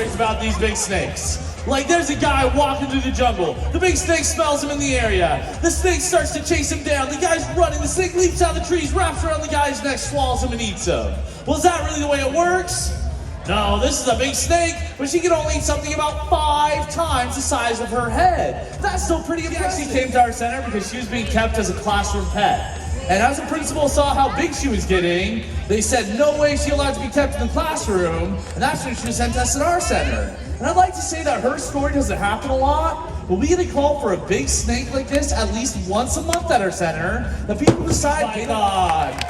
stories about these big snakes. Like there's a guy walking through the jungle. The big snake smells him in the area. The snake starts to chase him down. The guy's running. The snake leaps out of the trees, wraps around the guy's neck, swallows him, and eats him. Well, is that really the way it works? No, this is a big snake, but she can only eat something about 5 times the size of her head. That's still pretty impressive. She actually came to our center because she was being kept as a classroom pet. And as the principal saw how big she was getting, they said no way she allowed to be kept in the classroom, and that's when she was sent to us at our center. And I'd like to say that her story doesn't happen a lot, but we get a call for a big snake like this at least once a month at our center. The people decide, my God.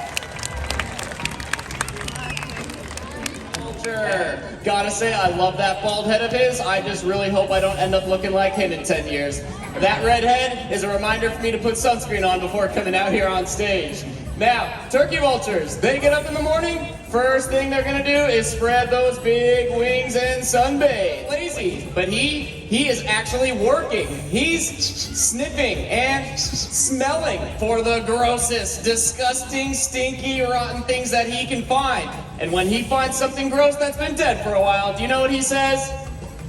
Gotta say, I love that bald head of his. I just really hope I don't end up looking like him in 10 years. That red head is a reminder for me to put sunscreen on before coming out here on stage. Now, turkey vultures, they get up in the morning, first thing they're gonna do is spread those big wings and sunbathe. Lazy, but he is actually working. He's sniffing and smelling for the grossest, disgusting, stinky, rotten things that he can find. And when he finds something gross that's been dead for a while, do you know what he says?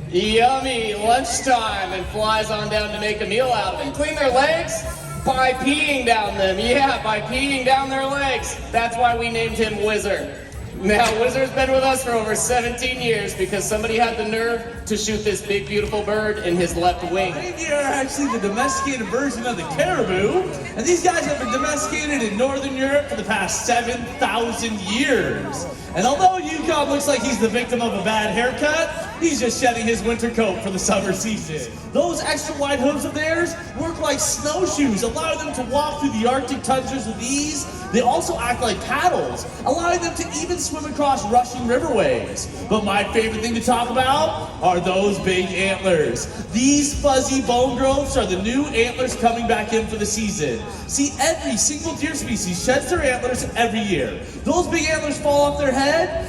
Yummy, lunchtime, and flies on down to make a meal out of it. Clean their legs? By peeing down them, yeah, by peeing down their legs. That's why we named him Whizzer. Now, Whizzer's been with us for over 17 years because somebody had the nerve to shoot this big, beautiful bird in his left wing. Reindeer are actually the domesticated version of the caribou, and these guys have been domesticated in Northern Europe for the past 7,000 years. And although Yukon looks like he's the victim of a bad haircut, he's just shedding his winter coat for the summer season. Those extra wide hooves of theirs work like snowshoes, allowing them to walk through the Arctic tundras with ease. They also act like paddles, allowing them to even swim across rushing riverways. But my favorite thing to talk about are those big antlers. These fuzzy bone growths are the new antlers coming back in for the season. See, every single deer species sheds their antlers every year. Those big antlers fall off their head.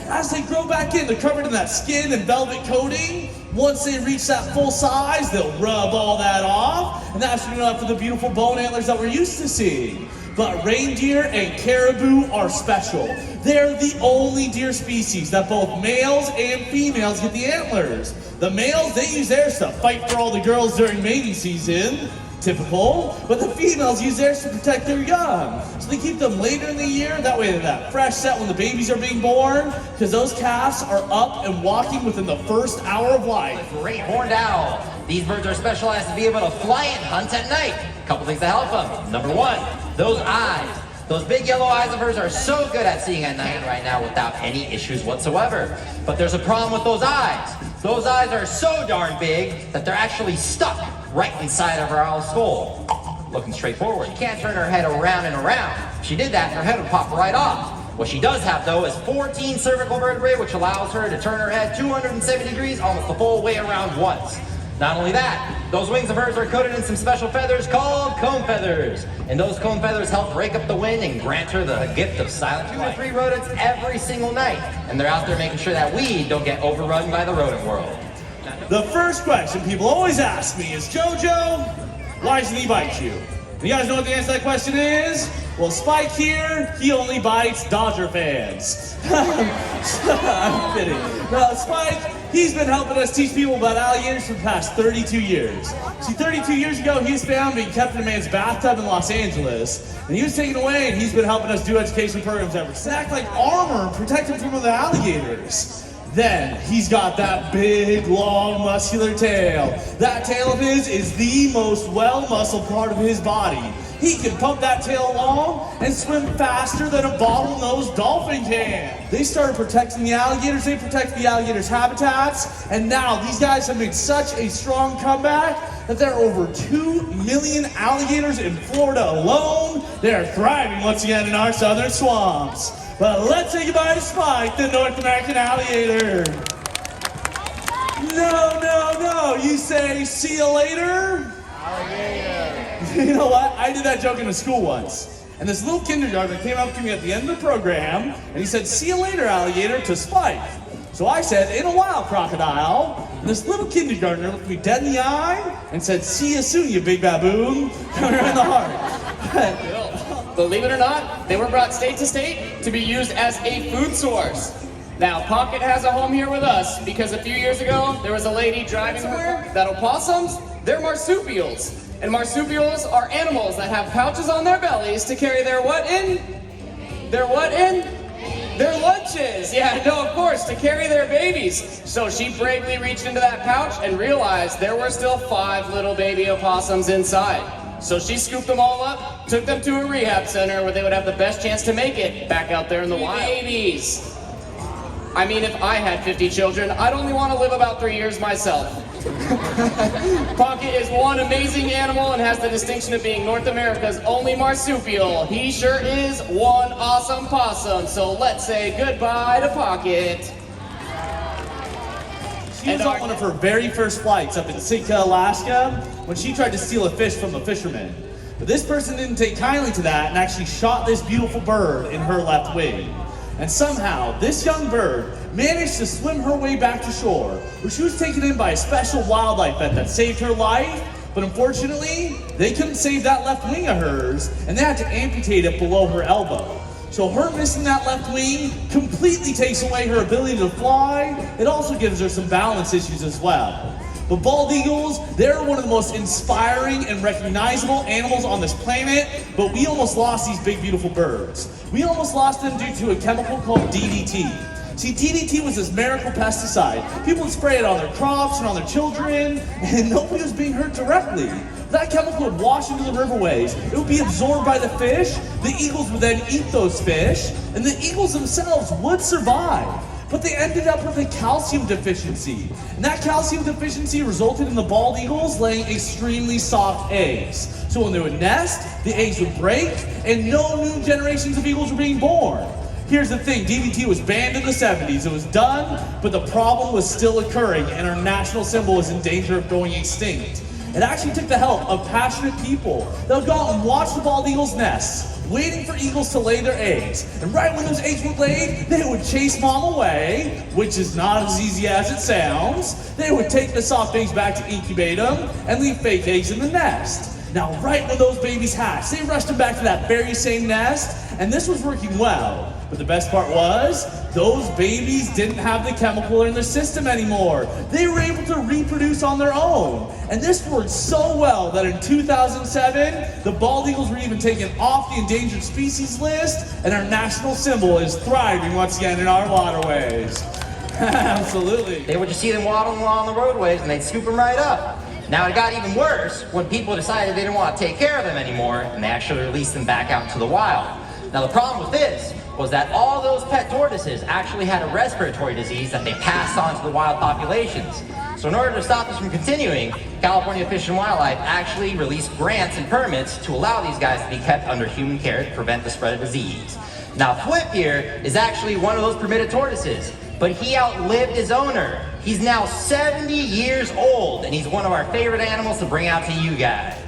As they grow back in, they're covered in that skin and velvet coating. Once they reach that full size, they'll rub all that off, and that's enough for the beautiful bone antlers that we're used to seeing. But reindeer and caribou are special. They're the only deer species that both males and females get the antlers. The males, they use theirs to fight for all the girls during mating season. Typical, but the females use theirs to protect their young. So they keep them later in the year, that way they're that fresh set when the babies are being born, because those calves are up and walking within the first hour of life. Great horned owl. These birds are specialized to be able to fly and hunt at night. A couple things to help them. Number one, those eyes. Those big yellow eyes of hers are so good at seeing at night right now without any issues whatsoever. But there's a problem with those eyes. Those eyes are so darn big that they're actually stuck right inside of her owl's skull. Looking straight forward. She can't turn her head around and around. If she did that, her head would pop right off. What she does have, though, is 14 cervical vertebrae, which allows her to turn her head 270 degrees almost the full way around once. Not only that, those wings of hers are coated in some special feathers called comb feathers. And those comb feathers help break up the wind and grant her the gift of silent flight. 2 or 3 rodents every single night. And they're out there making sure that we don't get overrun by the rodent world. The first question people always ask me is, JoJo, why doesn't he bite you? You guys know what the answer to that question is? Well, Spike here, he only bites Dodger fans. I'm kidding. Spike, he's been helping us teach people about alligators for the past 32 years. See, 32 years ago, he was found being kept in a man's bathtub in Los Angeles, and he was taken away, and he's been helping us do education programs ever since. Act like armor and protect him from the alligators. Then he's got that big, long, muscular tail. That tail of his is the most well-muscled part of his body. He can pump that tail along and swim faster than a bottlenose dolphin can. They started protecting the alligators, they protect the alligators' habitats, and now these guys have made such a strong comeback that there are over 2 million alligators in Florida alone. They are thriving once again in our southern swamps. But let's say goodbye to Spike, the North American alligator. No, you say see you later? Alligator. You know what? I did that joke in a school once. And this little kindergartner came up to me at the end of the program, and he said, see you later, alligator, to Spike. So I said, in a while, crocodile. And this little kindergartner looked me dead in the eye and said, see you soon, you big baboon. Coming right in the heart. Believe it or not, they were brought state to state to be used as a food source. Now, Pocket has a home here with us because a few years ago, there was a lady driving somewhere that opossums, they're marsupials. And marsupials are animals that have pouches on their bellies to carry their what in? Their what in? Their lunches. Yeah, no, of course, to carry their babies. So she bravely reached into that pouch and realized there were still 5 little baby opossums inside. So she scooped them all up, took them to a rehab center where they would have the best chance to make it back out there in the wild. Babies. I mean, if I had 50 children, I'd only want to live about 3 years myself. Pocket is one amazing animal and has the distinction of being North America's only marsupial. He sure is one awesome possum, so let's say goodbye to Pocket. She was on one of her very first flights up in Sitka, Alaska, when she tried to steal a fish from a fisherman. But this person didn't take kindly to that and actually shot this beautiful bird in her left wing. And somehow, this young bird managed to swim her way back to shore, where she was taken in by a special wildlife vet that saved her life. But unfortunately, they couldn't save that left wing of hers, and they had to amputate it below her elbow. So her missing that left wing completely takes away her ability to fly. It also gives her some balance issues as well. But bald eagles, they're one of the most inspiring and recognizable animals on this planet, but we almost lost these big, beautiful birds. We almost lost them due to a chemical called DDT. See, DDT was this miracle pesticide. People would spray it on their crops and on their children, and nobody was being hurt directly. That chemical would wash into the riverways. It would be absorbed by the fish. The eagles would then eat those fish, and the eagles themselves would survive. But they ended up with a calcium deficiency. And that calcium deficiency resulted in the bald eagles laying extremely soft eggs. So when they would nest, the eggs would break, and no new generations of eagles were being born. Here's the thing, DDT was banned in the 70s. It was done, but the problem was still occurring, and our national symbol was in danger of going extinct. It actually took the help of passionate people that would go out and watch the bald eagles' nests, waiting for eagles to lay their eggs. And right when those eggs were laid, they would chase mom away, which is not as easy as it sounds. They would take the soft eggs back to incubate them and leave fake eggs in the nest. Now, right when those babies hatched, they rushed them back to that very same nest, and this was working well. But the best part was, those babies didn't have the chemical in their system anymore. They were able to reproduce on their own. And this worked so well that in 2007, the bald eagles were even taken off the endangered species list, and our national symbol is thriving once again in our waterways. Absolutely. They would just see them waddling along the roadways and they'd scoop them right up. Now it got even worse when people decided they didn't want to take care of them anymore, and they actually released them back out into the wild. Now the problem with this was that all those pet tortoises actually had a respiratory disease that they passed on to the wild populations. So in order to stop this from continuing, California Fish and Wildlife actually released grants and permits to allow these guys to be kept under human care to prevent the spread of disease. Now Flip here is actually one of those permitted tortoises, but he outlived his owner. He's now 70 years old, and he's one of our favorite animals to bring out to you guys.